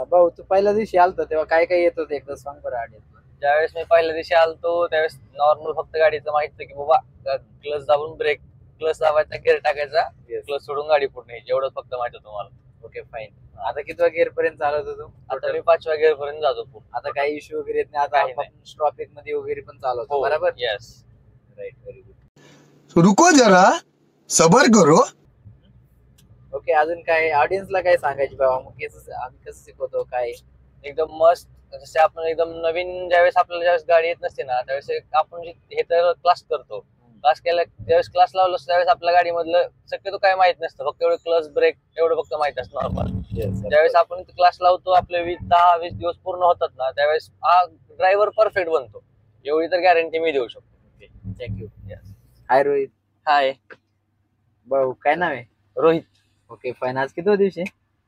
भाऊ तू पहिल्या दिवशी आलता तेव्हा काय काय येत होतं एकदा सांग बरं आधी. ज्यावेळेस मी पहिल्या दिवशी आलतो त्यावेळेस नॉर्मल फक्त गाडीचं माहित की बाबा क्लच दाबून ब्रेक, क्लच दाबायचा, गिअर टाकायचा, क्लच सोडून गाडी पुढे न्यायची, एवढंच फक्त माहित होतं मला. Okay fine. आता कितव्या गिअर पर्यंत चालवतो तू? आता मी 5व्या गिअर पर्यंत जातो पूर्ण. आता काही इश्यू वगैरे येत नाही. आता काही आपण स्टॉपिंग मध्ये वगैरे पण चालवतो हो, बरोबर? येस. Right, very good. रुको जरा सबर करो. ओके, अजून काय ऑडियन्सला काय सांगायची बाबा, मग आम्ही कसं शिकवतो काय? एकदम मस्त. जसे आपण एकदम नवीन ज्यावेळेस आपल्याला ज्यावेळेस गाडी येत नसते ना त्यावेळेस आपण हे तर क्लास करतो. क्लास केला ज्यावेळेस क्लास लावलो त्यावेळेस आपल्या गाडीमधलं शक्यतो काय माहित नसतं, फक्त एवढं क्लच ब्रेक एवढं फक्त माहित असतं नॉर्मल. ज्यावेळेस आपण क्लास लावतो आपले 10-20 दिवस पूर्ण होतात ना त्यावेळेस हा ड्रायव्हर परफेक्ट बनतो, एवढी तर गॅरंटी मी देऊ शकतो. थँक्यू. हाय रोहित. हाय भाऊ काय नाव आहे? रोहित. Okay fine. आज किती दिवशी?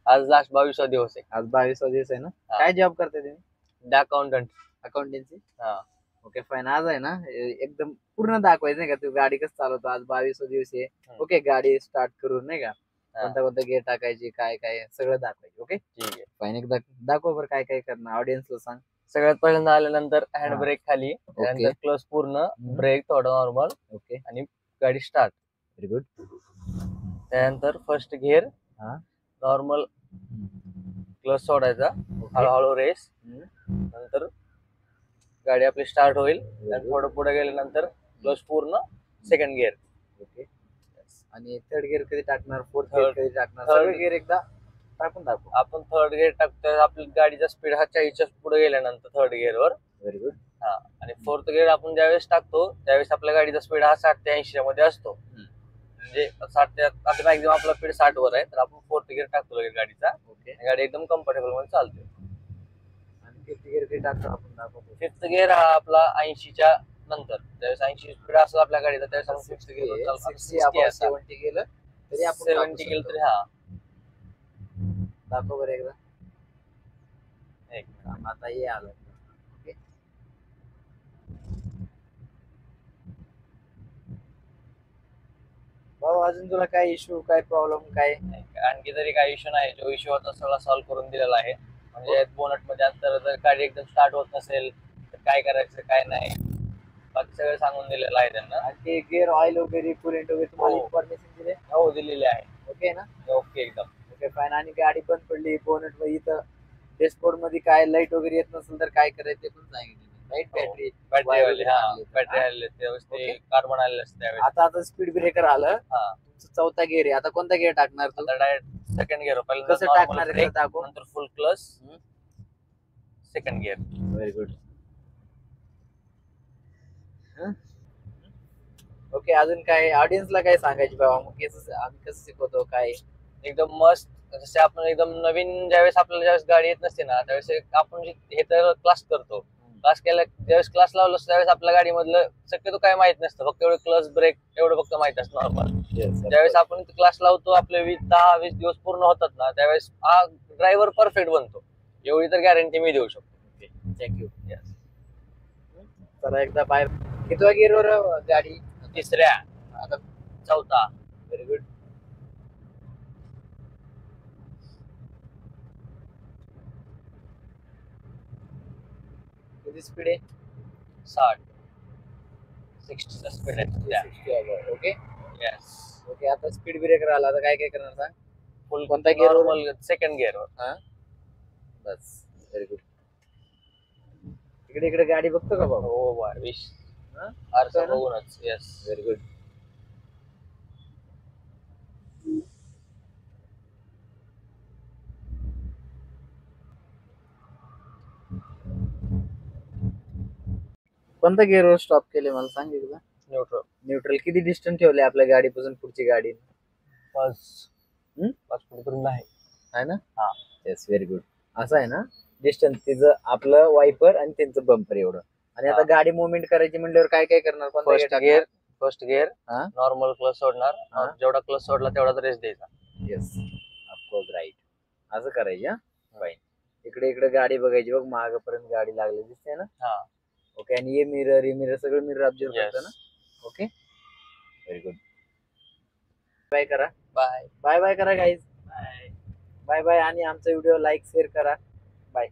आज लास्ट 22वा दिवस आहे. आज 22वा दिवस आहे ना? काय जॉब करते तुम्ही? अकाउंटंट. अकाउंटन्सी. हा. Okay fine. आज आहे ना एकदम पूर्ण दाखवायचं नाही का तू गाडी कसं चालवतो. आज 22वा दिवस आहे. ओके, गाडी स्टार्ट करून नाही का कोणता कोणता गिअर टाकायची, काय काय सगळं दाखवायचं. ओके ठीक आहे. फाईन. एकदा दाखव बरं काय काय करणार ऑडियन्सला सांग. सगळ्यात पहिल्यांदा आल्यानंतर हँड ब्रेक खाली, त्यानंतर क्लच पूर्ण, ब्रेक थोडा नॉर्मल, ओके आणि गाडी स्टार्ट. Very good. त्यानंतर फर्स्ट गिअर नॉर्मल, क्लच सोडायचा, हळूहळू रेस, नंतर गाडी आपली स्टार्ट होईल. थोडं पुढे गेल्यानंतर क्लच पूर्ण, सेकंड गिअर. ओके. आणि थर्ड गिअर कधी टाकणार? फोर्थ गिअर कधी टाकणार? थर्ड गिअर एकदा टाकून दाखव. आपण थर्ड गिअर टाकतो, आपली गाडीचा स्पीड हा 40च्या पुढे गेल्यानंतर थर्ड गिअरवर. Very good. हा. आणि फोर्थ गिअर आपण ज्यावेळेस टाकतो त्यावेळेस आपल्या गाडीचा स्पीड हा 60 ते 80 मध्ये असतो. म्हणजे 60 ते आता मॅक्झिमम आपला स्पीड 60 वर आहे, तर आपण फोर्थ गिअर टाकतो लगेच गाडीचा. ओके. गाडी एकदम कम्फर्टेबल मध्ये चालते. आणि फिफ्थ गिअर कधी टाकतो आपण दाखवतो. फिफ्थ गिअर हा आपला 80च्या नंतर, त्यावेळेस 80 स्पीड असतो आपल्या गाडीचा त्यावेळेस आपण फिफ्थ गिअर चालतो. 70 गेलं तरी आपण 70 गेलं तरी हा. दाखव बरं एकदा. एक आता हे आलं. ओके. भाऊ अजून तुला काय इश्यू, काय प्रॉब्लेम काय? आणखी तरी काही इश्यू नाही, जो इश्यू होता सगळा सॉल्व्ह करून दिलेला आहे. म्हणजे बोनट मध्ये अंतर, जर गाडी एकदम स्टार्ट होत नसेल तर काय करायचं काय नाही, बाकी सगळं सांगून दिलेलं आहे त्यांना. आणि गिअर ऑइल वगैरे कुलेंट वगैरे तुम्हाला इन्फॉर्मेशन दिले? हो, दिलेले आहे. ओके ना? ओके एकदम. Okay fine. आणि गाडी बंद पडली बोनट मध्ये, इथं डॅशबोर्ड मध्ये काय लाईट वगैरे येत नसेल तर काय करायचं ते पण सांगितलं. राईट. बॅटरी बॅटरी आलेली त्यावेळेस ते कार्बन आलेलं असतं त्यावेळेस. आता स्पीड ब्रेकर आलं. तुमचं चौथा गिअर आहे. आता कोणता गिअर टाकणार तू? Direct second gear. कसं टाकणार आहे दाखव. नंतर फुल clutch, second gear. Very good. Okay, अजून काय ऑडियन्सला काय सांगायची बाबा, मग आम्ही कसं शिकवतो काय? एकदम मस्त. जसे आपण एकदम नवीन ज्यावेळेस आपल्याला ज्यावेळेस गाडी येत नसते ना त्यावेळेस आपण हे तर क्लास करतो. क्लास केला ज्यावेळेस क्लास लावलो त्यावेळेस आपल्या गाडीमधलं शक्यतो काय माहित नसतं, फक्त एवढं क्लच ब्रेक एवढं फक्त माहित असतं नॉर्मल. ज्यावेळेस आपण क्लास लावतो आपले 10-20 दिवस पूर्ण होतात ना त्यावेळेस हा ड्रायव्हर परफेक्ट बनतो, एवढी तर गॅरंटी मी देऊ शकतो. थँक्यू. चला एकदा बाहेर. कितव्या गिअरवर गाडी? तिसऱ्या. आता चौथा. Very good. किती स्पीड आहे? 60चा स्पीड आहे. 60. ओके. येस. ओके. आता स्पीड ब्रेकर आला, आता काय काय करणार सांग? फुल कोणता गिअर? नॉर्मल, सेकंड गिअरवर. बस. Very good. इकडे गाडी बघतो का बाबा? हो वाढविश. आरसा बघूनच. येस. Very good. कोणत्या गिअरवर स्टॉप केले मला सांग एकदा. न्यूट्रल. न्यूट्रल. किती डिस्टन्स ठेवले आपल्या गाडीपासून पुढची गाडी? 5 फूट आहे ना? हा. Yes, very good. असं आहे ना डिस्टन्स तिचं, आपलं वायपर आणि त्यांचं बंपर एवढं. आणि आता गाडी मुवमेंट करायची म्हणल्यावर काय काय करणार? फर्स्ट गिअर नॉर्मल क्लच सोडणार, जेवढा क्लच सोडला तेवढा रेस द्यायचा. Yes, of course. राईट. असं करायचं. फाईन. इकडे गाडी बघायची बघ, मागपर्यंत गाडी लागली दिसते ना? ओके. आणि हे मिरर सगळं मिरर ऑब्झर्व करतो ना? Okay, very good. बाय करा. बाय बाय बाय करा गाईज. Bye bye. आणि आमचा व्हिडिओ लाईक शेअर करा. बाय.